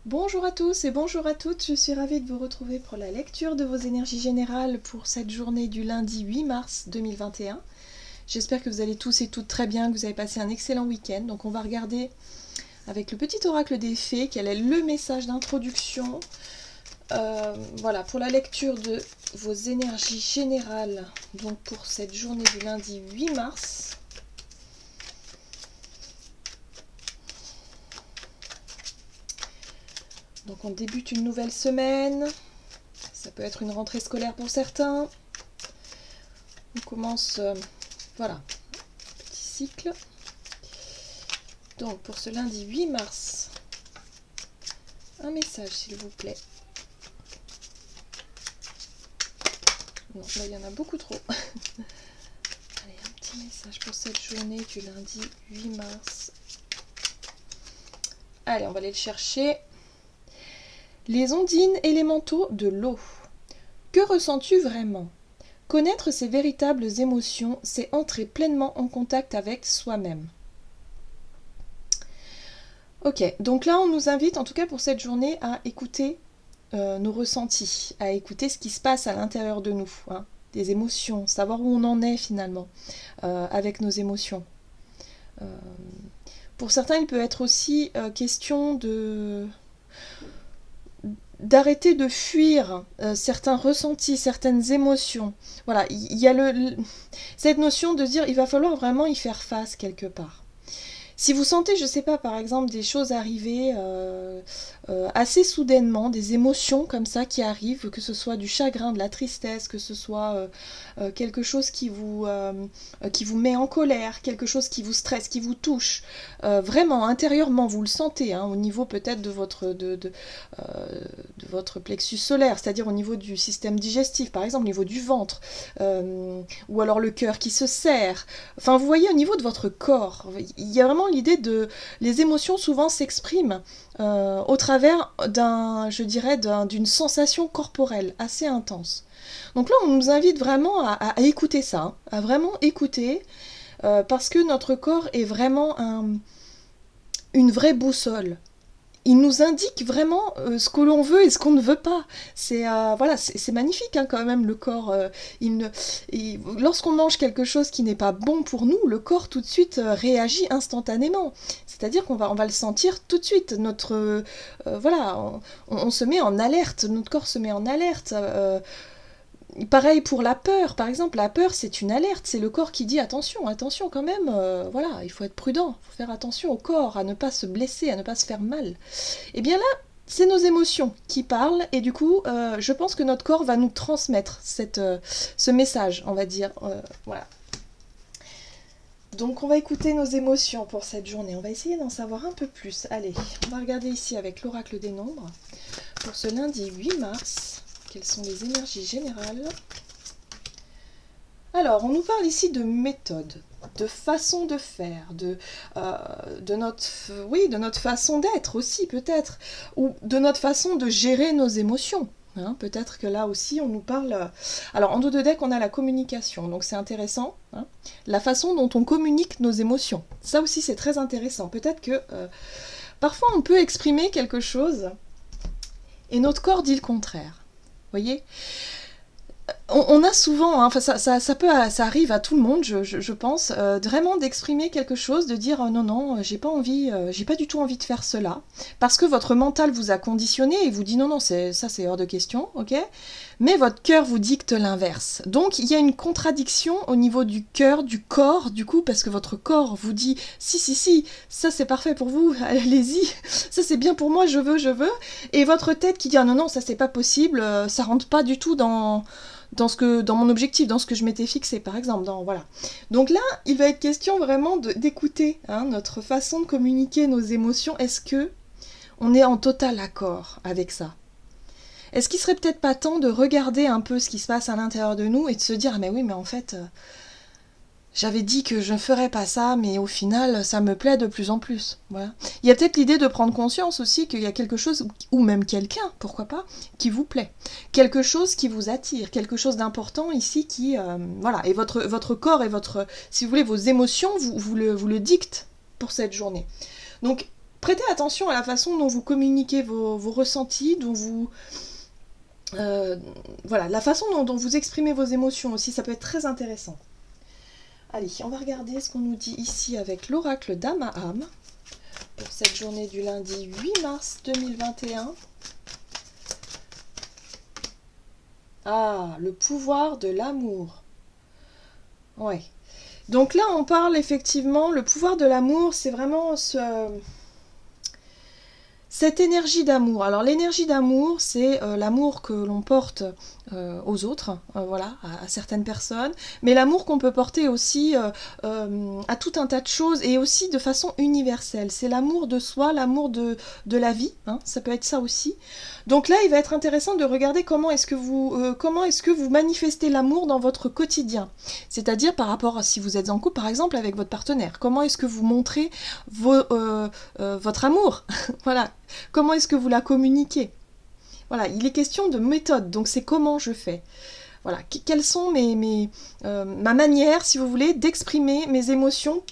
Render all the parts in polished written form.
Bonjour à tous et bonjour à toutes, je suis ravie de vous retrouver pour la lecture de vos énergies générales pour cette journée du lundi 8 mars 2021. J'espère que vous allez tous et toutes très bien, que vous avez passé un excellent week-end. Donc on va regarder avec le petit oracle des fées quel est le message d'introduction. Voilà, pour la lecture de vos énergies générales, donc pour cette journée du lundi 8 mars. Donc on débute une nouvelle semaine, ça peut être une rentrée scolaire pour certains. On commence, voilà, petit cycle. Donc pour ce lundi 8 mars, un message s'il vous plaît. Non, là il y en a beaucoup trop. Allez, un petit message pour cette journée du lundi 8 mars. Allez, on va aller le chercher. Les ondines élémentaux de l'eau. Que ressens-tu vraiment ? Connaître ses véritables émotions, c'est entrer pleinement en contact avec soi-même. Ok, donc là on nous invite, en tout cas pour cette journée, à écouter nos ressentis, à écouter ce qui se passe à l'intérieur de nous, hein, des émotions, savoir où on en est finalement avec nos émotions. Pour certains, il peut être aussi question d'arrêter de fuir certains ressentis, certaines émotions. Voilà, il y a cette notion de dire il va falloir vraiment y faire face quelque part. Si vous sentez, je ne sais pas, par exemple, des choses arriver assez soudainement, des émotions comme ça qui arrivent, que ce soit du chagrin, de la tristesse, que ce soit quelque chose qui vous met en colère, quelque chose qui vous stresse, qui vous touche, vraiment, intérieurement, vous le sentez, hein, au niveau peut-être de votre plexus solaire, c'est-à-dire au niveau du système digestif, par exemple, au niveau du ventre, ou alors le cœur qui se serre. Enfin, vous voyez, au niveau de votre corps, il y a vraiment l'idée de... Les émotions souvent s'expriment au travers d'une sensation corporelle assez intense. Donc là, on nous invite vraiment à écouter ça, hein, à vraiment écouter, parce que notre corps est vraiment une vraie boussole. Il nous indique vraiment ce que l'on veut et ce qu'on ne veut pas. C'est magnifique hein, quand même le corps. Lorsqu'on mange quelque chose qui n'est pas bon pour nous, le corps tout de suite réagit instantanément. C'est-à-dire qu'on va le sentir tout de suite. Voilà, on se met en alerte. Notre corps se met en alerte. Pareil pour la peur, par exemple, la peur c'est une alerte, c'est le corps qui dit attention, attention quand même, voilà, il faut être prudent, il faut faire attention au corps, à ne pas se blesser, à ne pas se faire mal. Et bien là, c'est nos émotions qui parlent et du coup, je pense que notre corps va nous transmettre ce message, on va dire, voilà. Donc on va écouter nos émotions pour cette journée, on va essayer d'en savoir un peu plus. Allez, on va regarder ici avec l'oracle des nombres pour ce lundi 8 mars. Quelles sont les énergies générales ? Alors, on nous parle ici de méthode, de façon de faire, de notre façon d'être aussi peut-être, ou de notre façon de gérer nos émotions. Hein, peut-être que là aussi on nous parle... Alors en dos de deck on a la communication, donc c'est intéressant. Hein, la façon dont on communique nos émotions. Ça aussi c'est très intéressant. Peut-être que parfois on peut exprimer quelque chose et notre corps dit le contraire. Voyez, on a souvent, hein, ça arrive à tout le monde, je pense, vraiment d'exprimer quelque chose, de dire non, non, j'ai pas du tout envie de faire cela, parce que votre mental vous a conditionné et vous dit non, non, c'est hors de question, ok ? Mais votre cœur vous dicte l'inverse. Donc il y a une contradiction au niveau du cœur, du corps, du coup, parce que votre corps vous dit si, ça c'est parfait pour vous, allez-y, ça c'est bien pour moi, je veux, et votre tête qui dit ah, non, non, ça c'est pas possible, ça rentre pas du tout dans mon objectif, dans ce que je m'étais fixé, par exemple. Voilà. Donc là, il va être question vraiment d'écouter hein, notre façon de communiquer nos émotions. Est-ce que on est en total accord avec ça ? Est-ce qu'il serait peut-être pas temps de regarder un peu ce qui se passe à l'intérieur de nous et de se dire, ah mais oui, mais en fait, j'avais dit que je ne ferais pas ça, mais au final, ça me plaît de plus en plus. Voilà. Il y a peut-être l'idée de prendre conscience aussi qu'il y a quelque chose, ou même quelqu'un, pourquoi pas, qui vous plaît. Quelque chose qui vous attire, quelque chose d'important ici qui... voilà, et votre corps et si vous voulez, vos émotions vous le dictent pour cette journée. Donc, prêtez attention à la façon dont vous communiquez vos ressentis, dont vous... voilà, la façon dont vous exprimez vos émotions aussi, ça peut être très intéressant. Allez, on va regarder ce qu'on nous dit ici avec l'oracle d'Amaham pour cette journée du lundi 8 mars 2021. Ah, le pouvoir de l'amour. Ouais. Donc là, on parle effectivement, le pouvoir de l'amour, c'est vraiment cette énergie d'amour. Alors l'énergie d'amour, c'est l'amour que l'on porte aux autres, voilà, à certaines personnes, mais l'amour qu'on peut porter aussi à tout un tas de choses et aussi de façon universelle. C'est l'amour de soi, l'amour de la vie, hein, ça peut être ça aussi. Donc là, il va être intéressant de regarder comment est-ce que vous manifestez l'amour dans votre quotidien. C'est-à-dire par rapport à si vous êtes en couple, par exemple, avec votre partenaire. Comment est-ce que vous montrez votre amour voilà. Comment est-ce que vous la communiquez? Voilà, il est question de méthode, donc c'est comment je fais. Voilà, quelles sont ma manière, si vous voulez, d'exprimer mes émotions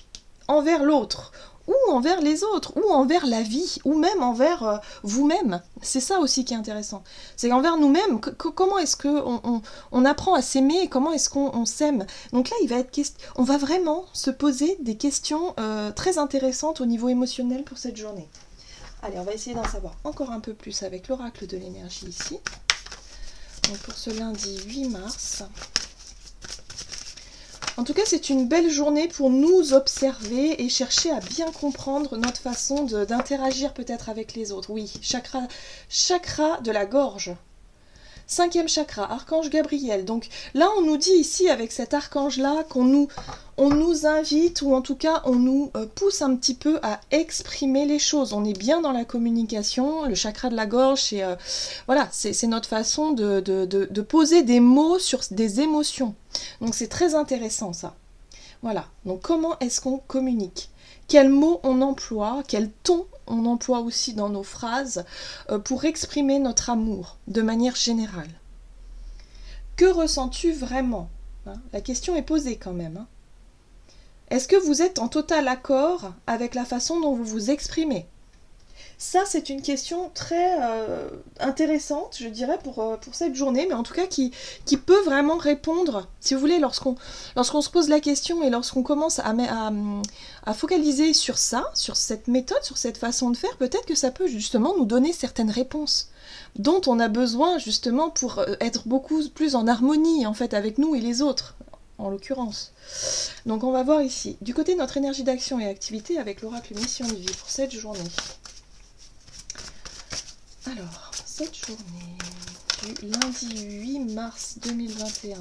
envers l'autre, ou envers les autres, ou envers la vie, ou même envers vous-même. C'est ça aussi qui est intéressant. C'est envers nous-mêmes, comment est-ce qu'on apprend à s'aimer, comment est-ce qu'on s'aime. Donc là, on va vraiment se poser des questions très intéressantes au niveau émotionnel pour cette journée. Allez, on va essayer d'en savoir encore un peu plus avec l'oracle de l'énergie ici. Donc pour ce lundi 8 mars. En tout cas, c'est une belle journée pour nous observer et chercher à bien comprendre notre façon d'interagir peut-être avec les autres. Oui, chakra de la gorge. 5e chakra, archange Gabriel. Donc là, on nous dit ici, avec cet archange-là, on nous invite, ou en tout cas, on nous pousse un petit peu à exprimer les choses. On est bien dans la communication. Le chakra de la gorge, c'est notre façon de poser des mots sur des émotions. Donc c'est très intéressant, ça. Voilà. Donc comment est-ce qu'on communique ? Quels mots on emploie, quel ton on emploie aussi dans nos phrases pour exprimer notre amour de manière générale. Que ressens-tu vraiment ? La question est posée quand même. Est-ce que vous êtes en total accord avec la façon dont vous vous exprimez ? Ça, c'est une question très intéressante, je dirais, pour cette journée, mais en tout cas qui peut vraiment répondre, si vous voulez, lorsqu'on se pose la question et lorsqu'on commence à focaliser sur ça, sur cette méthode, sur cette façon de faire, peut-être que ça peut justement nous donner certaines réponses dont on a besoin justement pour être beaucoup plus en harmonie, en fait, avec nous et les autres, en l'occurrence. Donc on va voir ici, du côté de notre énergie d'action et activité avec l'oracle mission de vie pour cette journée. Alors, cette journée du lundi 8 mars 2021.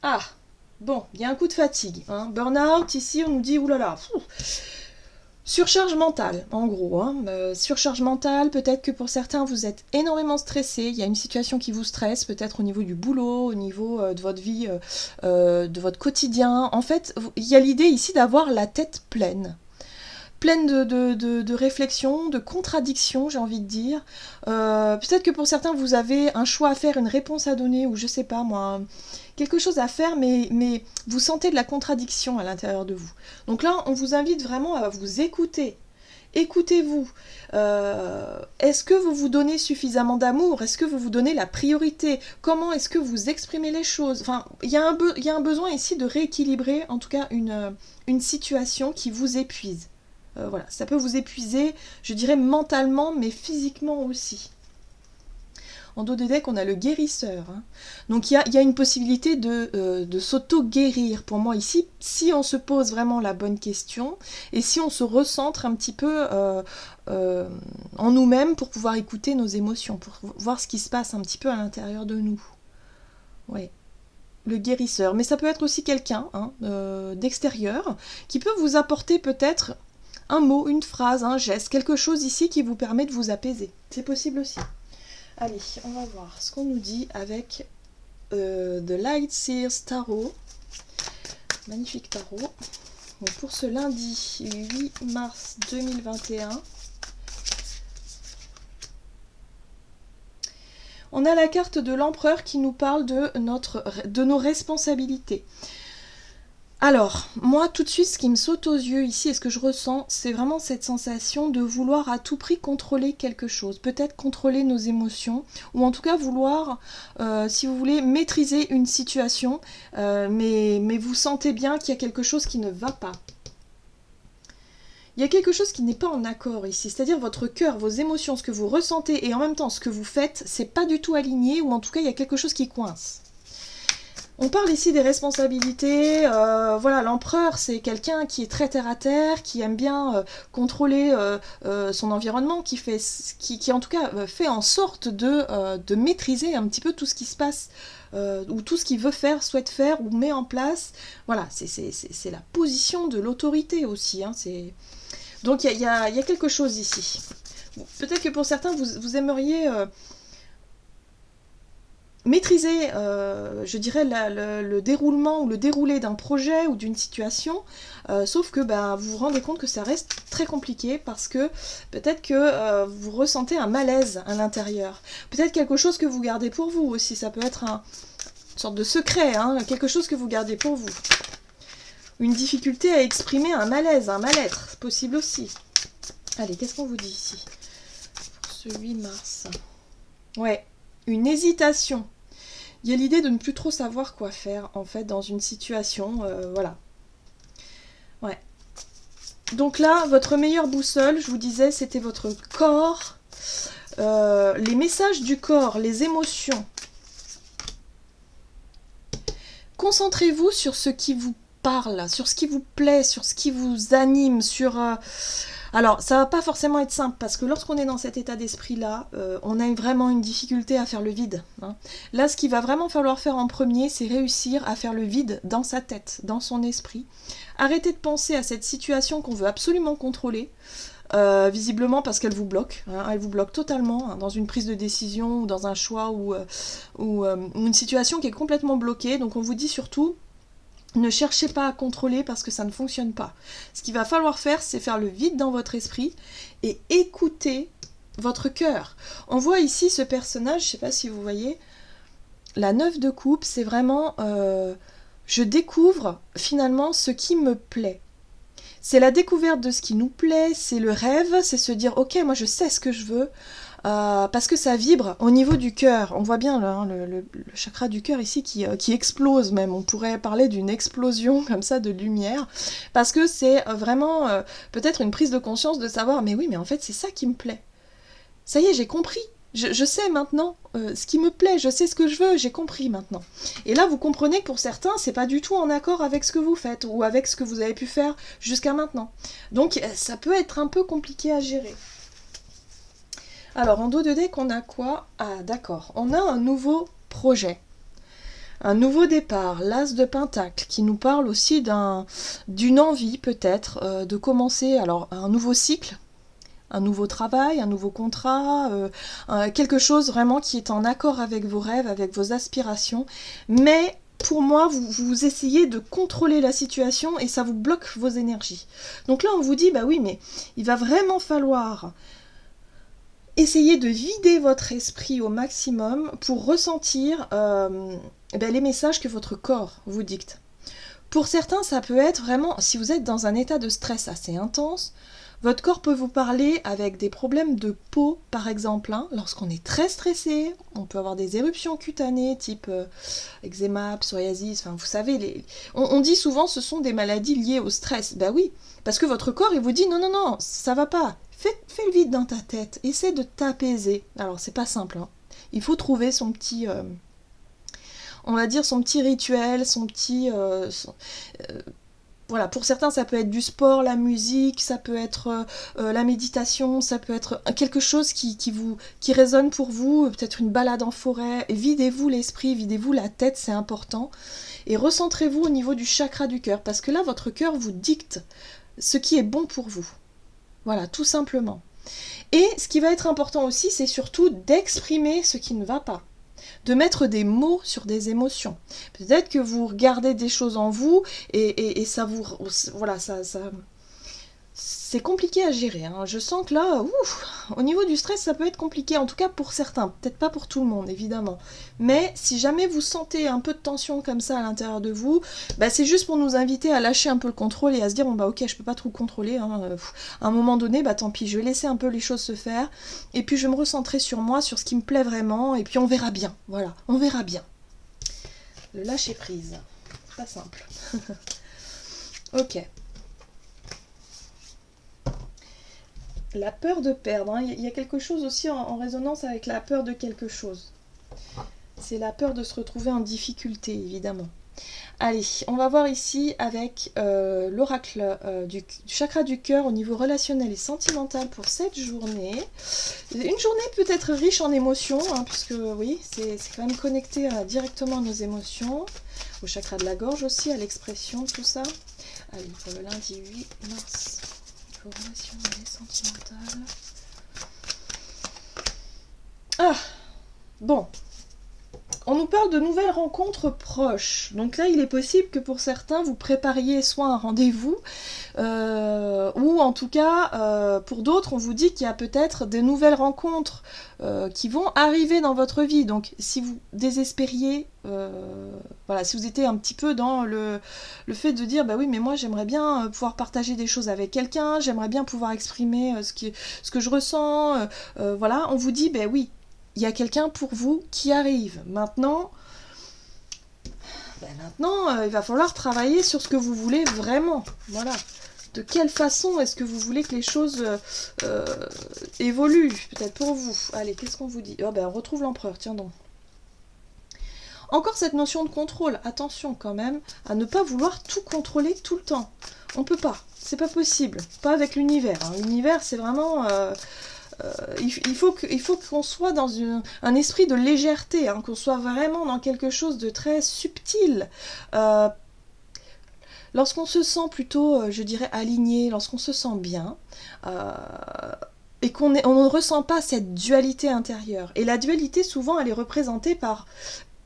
Ah, bon, il y a un coup de fatigue. Burn-out, ici, on nous dit, oulala, surcharge mentale, en gros. Surcharge mentale, peut-être que pour certains, vous êtes énormément stressé. Il y a une situation qui vous stresse, peut-être au niveau du boulot, au niveau de votre vie, de votre quotidien. En fait, il y a l'idée ici d'avoir la tête pleine de réflexions, de contradictions, j'ai envie de dire. Peut-être que pour certains, vous avez un choix à faire, une réponse à donner, ou je sais pas moi, quelque chose à faire, mais vous sentez de la contradiction à l'intérieur de vous. Donc là, on vous invite vraiment à vous écouter. Écoutez-vous. Est-ce que vous vous donnez suffisamment d'amour ? Est-ce que vous vous donnez la priorité ? Comment est-ce que vous exprimez les choses ? Enfin, il y a un besoin ici de rééquilibrer, en tout cas, une situation qui vous épuise. Voilà, ça peut vous épuiser, je dirais mentalement, mais physiquement aussi. En dos de deck, on a le guérisseur. Donc il y a une possibilité de s'auto-guérir pour moi ici, si on se pose vraiment la bonne question et si on se recentre un petit peu en nous-mêmes pour pouvoir écouter nos émotions, pour voir ce qui se passe un petit peu à l'intérieur de nous. Ouais. Le guérisseur. Mais ça peut être aussi quelqu'un d'extérieur qui peut vous apporter peut-être un mot, une phrase, un geste, quelque chose ici qui vous permet de vous apaiser. C'est possible aussi. Allez, on va voir ce qu'on nous dit avec The Light Seers Tarot. Magnifique tarot. Donc pour ce lundi 8 mars 2021, on a la carte de l'empereur qui nous parle de nos responsabilités. Alors, moi, tout de suite, ce qui me saute aux yeux ici et ce que je ressens, c'est vraiment cette sensation de vouloir à tout prix contrôler quelque chose. Peut-être contrôler nos émotions, ou en tout cas vouloir, si vous voulez, maîtriser une situation, mais vous sentez bien qu'il y a quelque chose qui ne va pas. Il y a quelque chose qui n'est pas en accord ici, c'est-à-dire votre cœur, vos émotions, ce que vous ressentez et en même temps ce que vous faites, c'est pas du tout aligné, ou en tout cas il y a quelque chose qui coince. On parle ici des responsabilités, voilà, l'empereur c'est quelqu'un qui est très terre à terre, qui aime bien contrôler son environnement, qui en tout cas fait en sorte de maîtriser un petit peu tout ce qui se passe, ou tout ce qu'il veut faire, souhaite faire, ou met en place. Voilà, c'est la position de l'autorité aussi, hein, donc il y a quelque chose ici. Peut-être que pour certains vous aimeriez... maîtriser, je dirais, le déroulement ou le déroulé d'un projet ou d'une situation, sauf que vous vous rendez compte que ça reste très compliqué parce que peut-être que vous ressentez un malaise à l'intérieur. Peut-être quelque chose que vous gardez pour vous aussi, ça peut être une sorte de secret, hein, quelque chose que vous gardez pour vous. Une difficulté à exprimer un malaise, un mal-être, c'est possible aussi. Allez, qu'est-ce qu'on vous dit ici pour ce 8 mars? Ouais, une hésitation. Il y a l'idée de ne plus trop savoir quoi faire, en fait, dans une situation, voilà. Ouais. Donc là, votre meilleure boussole, je vous disais, c'était votre corps, les messages du corps, les émotions. Concentrez-vous sur ce qui vous parle, sur ce qui vous plaît, sur ce qui vous anime, sur... Alors, ça va pas forcément être simple, parce que lorsqu'on est dans cet état d'esprit-là, on a vraiment une difficulté à faire le vide, hein. Là, ce qu'il va vraiment falloir faire en premier, c'est réussir à faire le vide dans sa tête, dans son esprit. Arrêtez de penser à cette situation qu'on veut absolument contrôler, visiblement parce qu'elle vous bloque, hein, elle vous bloque totalement, hein, dans une prise de décision, ou dans un choix, ou une situation qui est complètement bloquée. Donc on vous dit surtout... ne cherchez pas à contrôler parce que ça ne fonctionne pas. Ce qu'il va falloir faire, c'est faire le vide dans votre esprit et écouter votre cœur. On voit ici ce personnage, je ne sais pas si vous voyez, la 9 de coupe, c'est vraiment... je découvre finalement ce qui me plaît. C'est la découverte de ce qui nous plaît, c'est le rêve, c'est se dire « Ok, moi je sais ce que je veux ». Parce que ça vibre au niveau du cœur. On voit bien là, le chakra du cœur ici qui explose même. On pourrait parler d'une explosion comme ça de lumière. Parce que c'est vraiment peut-être une prise de conscience de savoir, mais oui, mais en fait c'est ça qui me plaît. Ça y est, j'ai compris. Je sais maintenant ce qui me plaît, je sais ce que je veux, j'ai compris maintenant. Et là, vous comprenez que pour certains, c'est pas du tout en accord avec ce que vous faites ou avec ce que vous avez pu faire jusqu'à maintenant. Donc ça peut être un peu compliqué à gérer. Alors, en dos de deck, on a quoi? Ah, d'accord. On a un nouveau projet. Un nouveau départ, l'as de pentacle, qui nous parle aussi d'une envie, peut-être, de commencer alors un nouveau cycle, un nouveau travail, un nouveau contrat, quelque chose vraiment qui est en accord avec vos rêves, avec vos aspirations. Mais pour moi, vous essayez de contrôler la situation et ça vous bloque vos énergies. Donc là, on vous dit, bah oui, mais il va vraiment falloir... essayez de vider votre esprit au maximum pour ressentir les messages que votre corps vous dicte. Pour certains, ça peut être vraiment, si vous êtes dans un état de stress assez intense, votre corps peut vous parler avec des problèmes de peau, par exemple. Hein. Lorsqu'on est très stressé, on peut avoir des éruptions cutanées, type eczéma, psoriasis, enfin vous savez, on dit souvent ce sont des maladies liées au stress. Ben oui, parce que votre corps, il vous dit non, ça va pas. Fais le vide dans ta tête, essaie de t'apaiser. Alors c'est pas simple, hein. Il faut trouver son petit, on va dire son petit rituel, son petit, voilà, pour certains ça peut être du sport, la musique, ça peut être la méditation, ça peut être quelque chose qui résonne pour vous, peut-être une balade en forêt. Videz-vous l'esprit, videz-vous la tête, c'est important. Et recentrez-vous au niveau du chakra du cœur, parce que là votre cœur vous dicte ce qui est bon pour vous. Voilà, tout simplement. Et ce qui va être important aussi, c'est surtout d'exprimer ce qui ne va pas. De mettre des mots sur des émotions. Peut-être que vous regardez des choses en vous et ça vous... Voilà, c'est compliqué à gérer, hein. Je sens que là, ouf, au niveau du stress, ça peut être compliqué, en tout cas pour certains, peut-être pas pour tout le monde, évidemment. Mais si jamais vous sentez un peu de tension comme ça à l'intérieur de vous, bah, c'est juste pour nous inviter à lâcher un peu le contrôle et à se dire, bon bah ok, je peux pas trop contrôler, hein. À un moment donné, bah tant pis, je vais laisser un peu les choses se faire, et puis je vais me recentrer sur moi, sur ce qui me plaît vraiment, et puis on verra bien, voilà, on verra bien. Le lâcher prise, pas simple. Ok. La peur de perdre, hein. Il y a quelque chose aussi en résonance avec la peur de quelque chose. C'est la peur de se retrouver en difficulté, évidemment. Allez, on va voir ici avec l'oracle du chakra du cœur au niveau relationnel et sentimental pour cette journée. Une journée peut-être riche en émotions, hein, puisque oui, c'est quand même connecté directement à nos émotions, au chakra de la gorge aussi, à l'expression, tout ça. Allez, pour le lundi 8 mars. Relationnel et sentimental. Ah, bon. On nous parle de nouvelles rencontres proches. Donc là, il est possible que pour certains, vous prépariez soit un rendez-vous, ou en tout cas, pour d'autres, on vous dit qu'il y a peut-être de nouvelles rencontres qui vont arriver dans votre vie. Donc si vous désespériez, voilà, si vous étiez un petit peu dans le fait de dire, bah oui, mais moi j'aimerais bien pouvoir partager des choses avec quelqu'un, j'aimerais bien pouvoir exprimer ce que je ressens, voilà, on vous dit, bah oui, il y a quelqu'un pour vous qui arrive. Maintenant, il va falloir travailler sur ce que vous voulez vraiment. Voilà. De quelle façon est-ce que vous voulez que les choses évoluent, peut-être pour vous. Allez, qu'est-ce qu'on vous dit? Oh, ben, on retrouve l'empereur, tiens donc. Encore cette notion de contrôle. Attention quand même à ne pas vouloir tout contrôler tout le temps. On peut pas. C'est pas possible. Pas avec l'univers. Hein. L'univers, c'est vraiment... il faut qu'on soit dans un esprit de légèreté, hein, qu'on soit vraiment dans quelque chose de très subtil. Lorsqu'on se sent plutôt, je dirais, aligné, lorsqu'on se sent bien, et on ne ressent pas cette dualité intérieure. Et la dualité, souvent, elle est représentée par...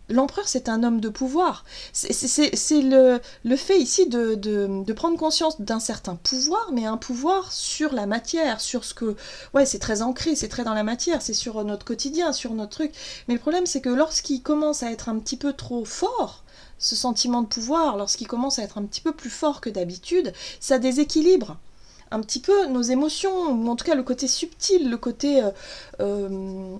L'empereur, c'est un homme de pouvoir. C'est le fait ici de prendre conscience d'un certain pouvoir, mais un pouvoir sur la matière, sur ce que... Ouais, c'est très ancré, c'est très dans la matière, c'est sur notre quotidien, sur notre truc. Mais le problème, c'est que lorsqu'il commence à être un petit peu trop fort, ce sentiment de pouvoir, lorsqu'il commence à être un petit peu plus fort que d'habitude, ça déséquilibre un petit peu nos émotions, ou en tout cas le côté subtil, le côté... ouais...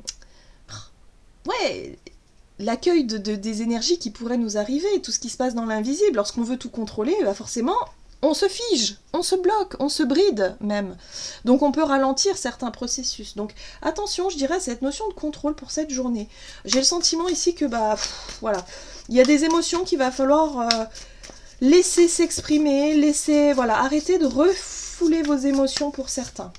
l'accueil des énergies qui pourraient nous arriver, tout ce qui se passe dans l'invisible. Lorsqu'on veut tout contrôler, bah forcément, on se fige, on se bloque, on se bride même. Donc on peut ralentir certains processus. Donc attention, je dirais, à cette notion de contrôle pour cette journée. J'ai le sentiment ici que, voilà, il y a des émotions qu'il va falloir laisser s'exprimer, voilà, arrêter de refouler vos émotions pour certains.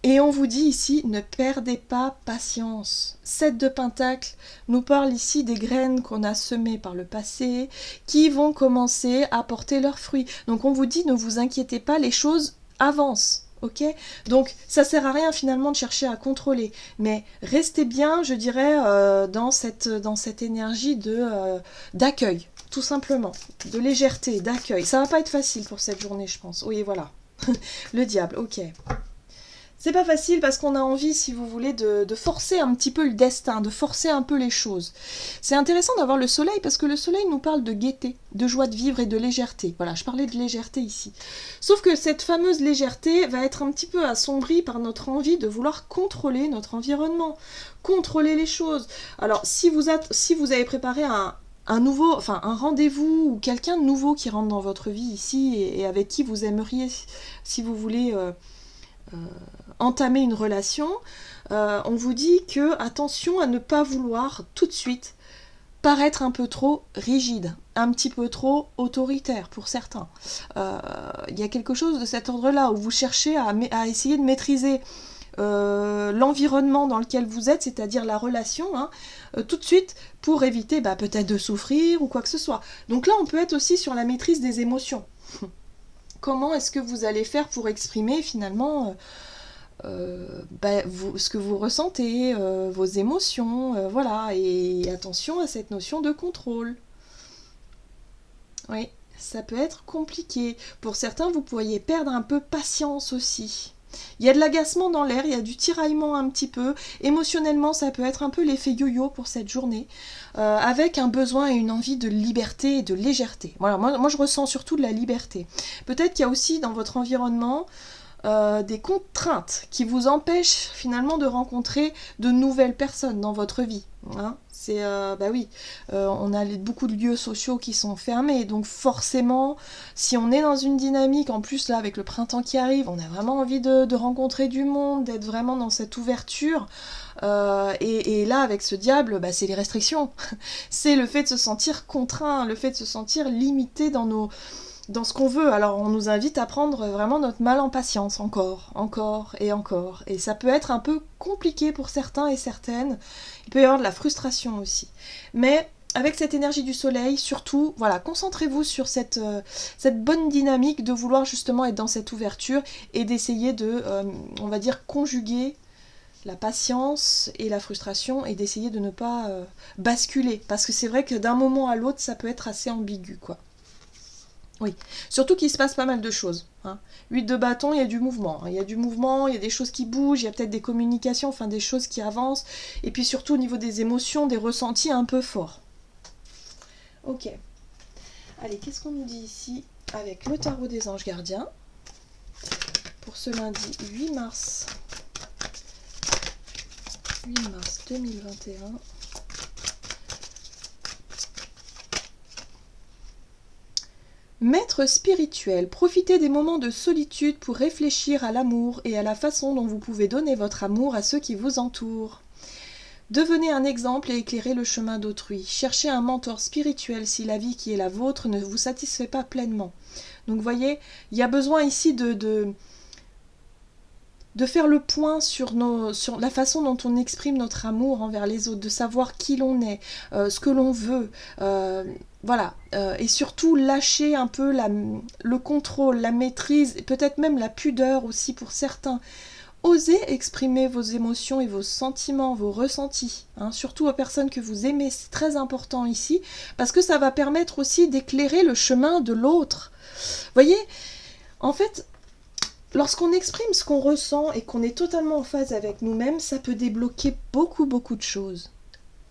Et on vous dit ici, ne perdez pas patience. 7 de Pentacle nous parle ici des graines qu'on a semées par le passé, qui vont commencer à porter leurs fruits. Donc on vous dit, ne vous inquiétez pas, les choses avancent. Ok, donc ça sert à rien finalement de chercher à contrôler, mais restez bien, je dirais, dans cette énergie d'accueil, tout simplement, de légèreté, d'accueil. Ça va pas être facile pour cette journée, je pense. Oui, voilà, le diable, ok. C'est pas facile parce qu'on a envie, si vous voulez, de forcer un petit peu le destin, de forcer un peu les choses. C'est intéressant d'avoir le soleil parce que le soleil nous parle de gaieté, de joie de vivre et de légèreté. Voilà, je parlais de légèreté ici. Sauf que cette fameuse légèreté va être un petit peu assombrie par notre envie de vouloir contrôler notre environnement, contrôler les choses. Alors, si vous avez préparé un rendez-vous ou quelqu'un de nouveau qui rentre dans votre vie ici et avec qui vous aimeriez, si vous voulez... entamer une relation, on vous dit que attention à ne pas vouloir tout de suite paraître un peu trop rigide, un petit peu trop autoritaire pour certains. Il y a quelque chose de cet ordre-là où vous cherchez à essayer de maîtriser l'environnement dans lequel vous êtes, c'est-à-dire la relation, tout de suite pour éviter peut-être de souffrir ou quoi que ce soit. Donc là, on peut être aussi sur la maîtrise des émotions. Comment est-ce que vous allez faire pour exprimer finalement ce que vous ressentez, vos émotions, voilà, et attention à cette notion de contrôle. Oui, ça peut être compliqué. Pour certains, vous pourriez perdre un peu patience aussi. Il y a de l'agacement dans l'air, il y a du tiraillement un petit peu. Émotionnellement, ça peut être un peu l'effet yo-yo pour cette journée, avec un besoin et une envie de liberté et de légèreté. Voilà, moi je ressens surtout de la liberté. Peut-être qu'il y a aussi dans votre environnement des contraintes qui vous empêchent finalement de rencontrer de nouvelles personnes dans votre vie. Hein. C'est, on a beaucoup de lieux sociaux qui sont fermés, donc forcément, si on est dans une dynamique, en plus là avec le printemps qui arrive, on a vraiment envie de rencontrer du monde, d'être vraiment dans cette ouverture, et là avec ce diable, c'est les restrictions, c'est le fait de se sentir contraint, le fait de se sentir limité dans ce qu'on veut. Alors on nous invite à prendre vraiment notre mal en patience, encore et encore. Et ça peut être un peu compliqué pour certains et certaines. Il peut y avoir de la frustration aussi. Mais avec cette énergie du soleil, surtout, voilà, concentrez-vous sur cette bonne dynamique de vouloir justement être dans cette ouverture et d'essayer de, on va dire, conjuguer la patience et la frustration et d'essayer de ne pas basculer. Parce que c'est vrai que d'un moment à l'autre, ça peut être assez ambigu, quoi. Oui, surtout qu'il se passe pas mal de choses. 8 de bâton, il y a du mouvement. Il y a du mouvement, il y a des choses qui bougent, il y a peut-être des communications, enfin des choses qui avancent. Et puis surtout au niveau des émotions, des ressentis un peu forts. Ok. Allez, qu'est-ce qu'on nous dit ici avec le tarot des anges gardiens pour ce lundi 8 mars 2021. Maître spirituel, profitez des moments de solitude pour réfléchir à l'amour et à la façon dont vous pouvez donner votre amour à ceux qui vous entourent. Devenez un exemple et éclairez le chemin d'autrui. Cherchez un mentor spirituel si la vie qui est la vôtre ne vous satisfait pas pleinement. Donc vous voyez, il y a besoin ici de faire le point sur la façon dont on exprime notre amour envers les autres, de savoir qui l'on est, ce que l'on veut, voilà, et surtout lâcher un peu le contrôle, la maîtrise, et peut-être même la pudeur aussi pour certains. Osez exprimer vos émotions et vos sentiments, vos ressentis, surtout aux personnes que vous aimez, c'est très important ici, parce que ça va permettre aussi d'éclairer le chemin de l'autre. Vous voyez, en fait, lorsqu'on exprime ce qu'on ressent et qu'on est totalement en phase avec nous-mêmes, ça peut débloquer beaucoup de choses.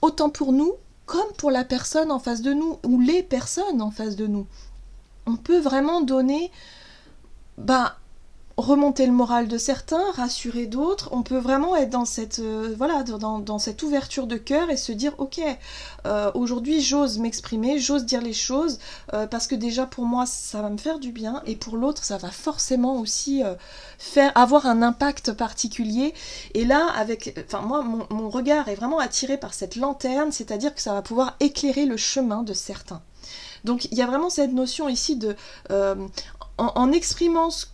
Autant pour nous, comme pour la personne en face de nous, ou les personnes en face de nous. On peut vraiment donner, remonter le moral de certains, rassurer d'autres. On peut vraiment être dans cette, dans cette ouverture de cœur et se dire, ok, aujourd'hui j'ose m'exprimer, j'ose dire les choses, parce que déjà pour moi ça va me faire du bien, et pour l'autre ça va forcément aussi avoir un impact particulier. Et là, moi mon regard est vraiment attiré par cette lanterne, c'est-à-dire que ça va pouvoir éclairer le chemin de certains. Donc il y a vraiment cette notion ici de, en exprimant ce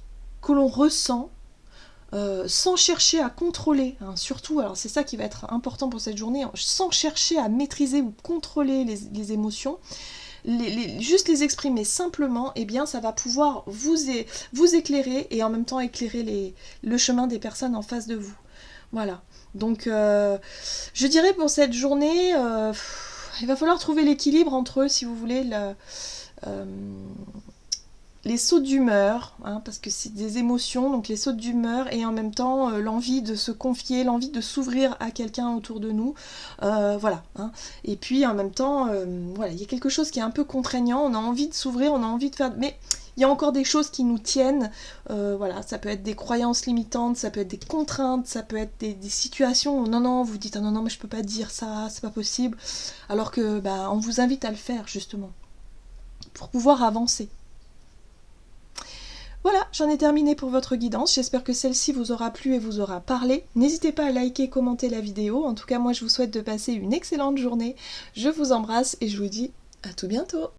que l'on ressent, sans chercher à contrôler, surtout, alors c'est ça qui va être important pour cette journée, sans chercher à maîtriser ou contrôler les émotions, juste les exprimer simplement, et bien ça va pouvoir vous éclairer et en même temps éclairer le chemin des personnes en face de vous. Voilà, donc je dirais pour cette journée, il va falloir trouver l'équilibre entre eux, si vous voulez, les sauts d'humeur, parce que c'est des émotions, donc les sauts d'humeur, et en même temps l'envie de se confier, l'envie de s'ouvrir à quelqu'un autour de nous, voilà. Et puis en même temps, voilà, il y a quelque chose qui est un peu contraignant, on a envie de s'ouvrir, on a envie de faire, mais il y a encore des choses qui nous tiennent, voilà, ça peut être des croyances limitantes, ça peut être des contraintes, ça peut être des situations où non, vous dites non, mais je peux pas dire ça, c'est pas possible, alors que on vous invite à le faire justement, pour pouvoir avancer. Voilà, j'en ai terminé pour votre guidance, j'espère que celle-ci vous aura plu et vous aura parlé. N'hésitez pas à liker et commenter la vidéo, en tout cas moi je vous souhaite de passer une excellente journée, je vous embrasse et je vous dis à tout bientôt.